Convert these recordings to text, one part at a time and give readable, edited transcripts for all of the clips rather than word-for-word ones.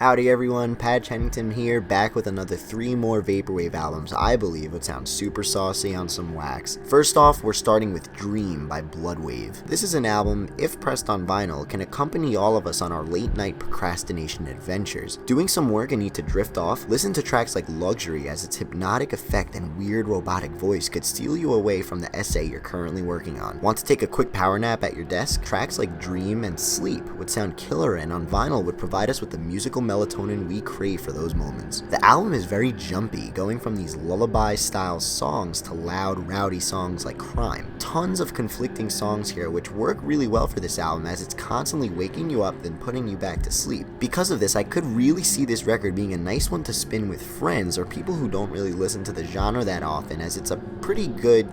Howdy everyone, Chennington here, back with another 3 more Vaporwave albums I believe would sound super saucy on some wax. First off, we're starting with Dream by Bloodwave. This is an album, if pressed on vinyl, can accompany all of us on our late night procrastination adventures. Doing some work and need to drift off? Listen to tracks like Luxury, as its hypnotic effect and weird robotic voice could steal you away from the essay you're currently working on. Want to take a quick power nap at your desk? Tracks like Dream and Sleep would sound killer and on vinyl would provide us with the musical melatonin we crave for those moments. The album is very jumpy, going from these lullaby-style songs to loud, rowdy songs like Crime. Tons of conflicting songs here which work really well for this album as it's constantly waking you up then putting you back to sleep. Because of this, I could really see this record being a nice one to spin with friends or people who don't really listen to the genre that often, as it's a pretty good,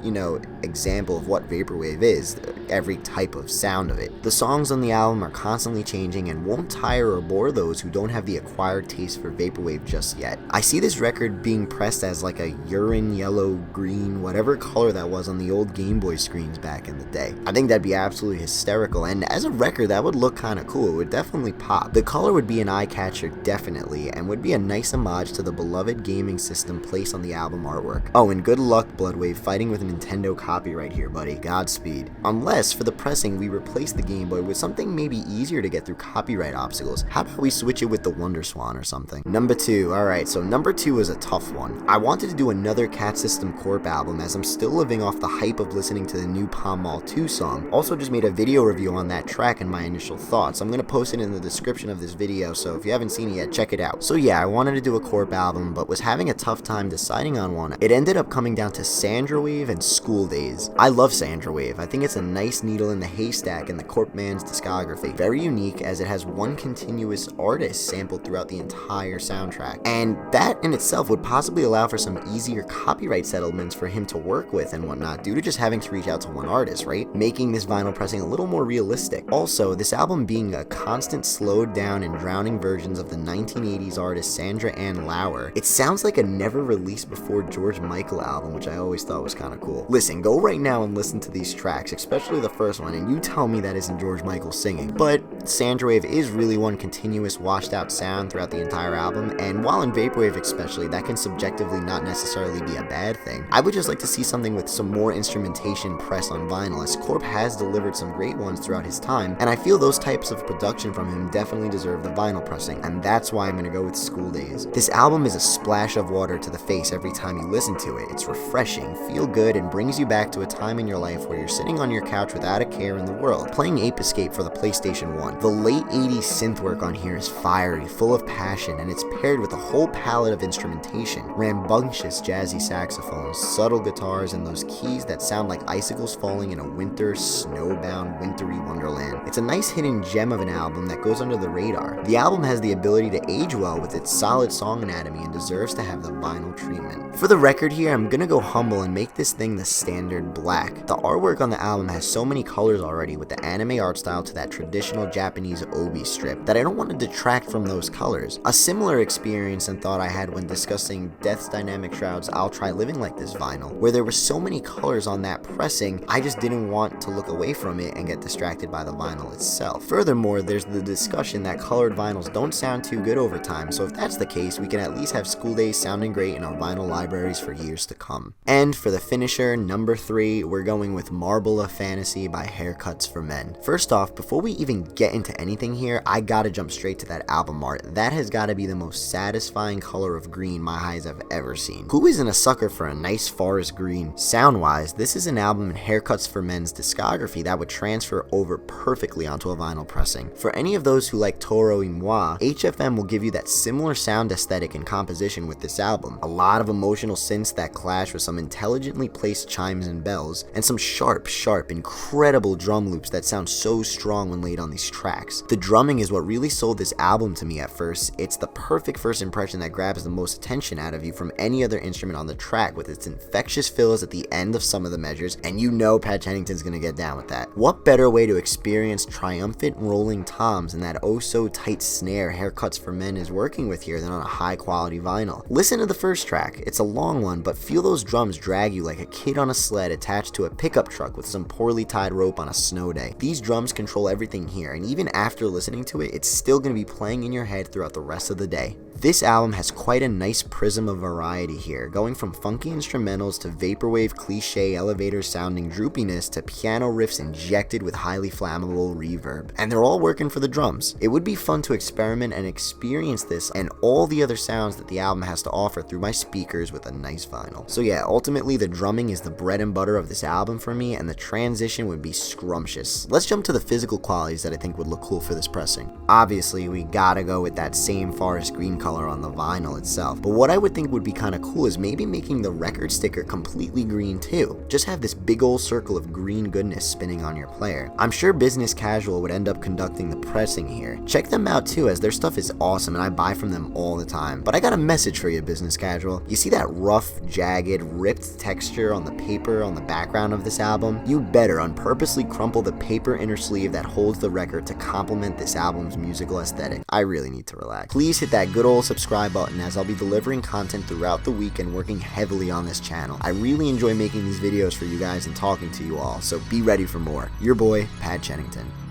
example of what Vaporwave is, every type of sound of it. The songs on the album are constantly changing and won't tire or bore those who don't have the acquired taste for Vaporwave just yet. I see this record being pressed as like a urine, yellow, green, whatever color that was on the old Game Boy screens back in the day. I think that'd be absolutely hysterical, and as a record that would look kinda cool. It would definitely pop. The color would be an eye catcher definitely, and would be a nice homage to the beloved gaming system placed on the album artwork. Oh, and good luck Bloodwave fighting with Nintendo copyright here, buddy. Godspeed. Unless for the pressing we replace the Game Boy with something maybe easier to get through copyright obstacles. How about we switch it with the Wonder Swan or something? Number 2. Alright, so number 2 is a tough one. I wanted to do another Cat System Corp album as I'm still living off the hype of listening to the new Palm Mall 2 song. Also just made a video review on that track and my initial thoughts. I'm gonna post it in the description of this video, so if you haven't seen it yet, check it out. So yeah, I wanted to do a Corp album, but was having a tough time deciding on one. It ended up coming down to Sandra Wave and Schooldays. I love Sandra Wave. I think it's a nice needle in the haystack in the Corp man's discography. Very unique as it has one continuous artist sampled throughout the entire soundtrack. And that in itself would possibly allow for some easier copyright settlements for him to work with and whatnot, due to just having to reach out to one artist, right? Making this vinyl pressing a little more realistic. Also, this album being a constant slowed down and drowning versions of the 1980s artist Sandra Ann Lauer, it sounds like a never released before George Michael album, which I always thought was kind of cool. Listen, go right now and listen to these tracks, especially the first one, and you tell me that isn't George Michael singing. But Sandra Wave is really one continuous washed out sound throughout the entire album, and while in Vaporwave especially, that can subjectively not necessarily be a bad thing. I would just like to see something with some more instrumentation pressed on vinyl, as Corp has delivered some great ones throughout his time, and I feel those types of production from him definitely deserve the vinyl pressing, and that's why I'm gonna go with Schooldays. This album is a splash of water to the face every time you listen to it. It's refreshing, feel good, and brings you back to a time in your life where you're sitting on your couch without a care in the world, playing Ape Escape for the PlayStation 1. The late 80s synth work on here is fiery, full of passion, and it's paired with a whole palette of instrumentation. Rambunctious jazzy saxophones, subtle guitars, and those keys that sound like icicles falling in a winter, snowbound, wintry wonderland. It's a nice hidden gem of an album that goes under the radar. The album has the ability to age well with its solid song anatomy and deserves to have the vinyl treatment. For the record here, I'm gonna go humble and make this thing the standard black. The artwork on the album has so many colors already, with the anime art style to that traditional Japanese obi strip, that I don't want to detract from those colors. A similar experience and thought I had when discussing Death's Dynamic Shroud's I'll Try Living Like This vinyl, where there were so many colors on that pressing, I just didn't want to look away from it and get distracted by the vinyl itself. Furthermore, there's the discussion that colored vinyls don't sound too good over time, so if that's the case, we can at least have Schooldays sounding great in our vinyl libraries for years to come. And for the finisher, number 3, we're going with Marble of Fantasy by Haircuts for Men. First off, before we even get into anything here, I gotta jump straight to that album art. That has gotta be the most satisfying color of green my eyes have ever seen. Who isn't a sucker for a nice forest green? Sound-wise, this is an album in Haircuts for Men's discography that would transfer over perfectly onto a vinyl pressing. For any of those who like Toro y Moi, HFM will give you that similar sound aesthetic and composition with this album. A lot of emotional synths that clash with some intelligently placed chimes and bells, and some sharp, incredible drum loops that sound so strong when laid on these tracks. The drumming is what really sold this album to me at first. It's the perfect first impression that grabs the most attention out of you from any other instrument on the track, with its infectious fills at the end of some of the measures, and you know Chennington's gonna get down with that. What better way to experience triumphant rolling toms and that oh so tight snare Haircuts for Men is working with here than on a high quality vinyl? Listen to the first track. It's a long one, but feel those drums drag you like a kid on a sled attached to a pickup truck with some poorly tied rope on a snow day. These drums control everything here, and even after listening to it, it's still going to be playing in your head throughout the rest of the day. This album has quite a nice prism of variety here, going from funky instrumentals to vaporwave cliche elevator sounding droopiness to piano riffs injected with highly flammable reverb. And they're all working for the drums. It would be fun to experiment and experience this and all the other sounds that the album has to offer through my speakers with a nice vinyl. So yeah, ultimately the drumming is the bread and butter of this album for me, and the transition would be scrumptious. Let's jump to the physical qualities that I think would look cool for this pressing. Obviously, we gotta go with that same forest green color on the vinyl itself, but what I would think would be kind of cool is maybe making the record sticker completely green too. Just have this big old circle of green goodness spinning on your player. I'm sure Business Casual would end up conducting the pressing here. Check them out too, as their stuff is awesome and I buy from them all the time. But I got a message for you, Business Casual. You see that rough, jagged, ripped texture on the paper on the background of this album? You better unpurposely crumple the paper inner sleeve that holds the record to complement this album's musical aesthetic. I really need to relax. Please hit that good old subscribe button, as I'll be delivering content throughout the week and working heavily on this channel. I really enjoy making these videos for you guys and talking to you all, so be ready for more. Your boy, Pat Chennington.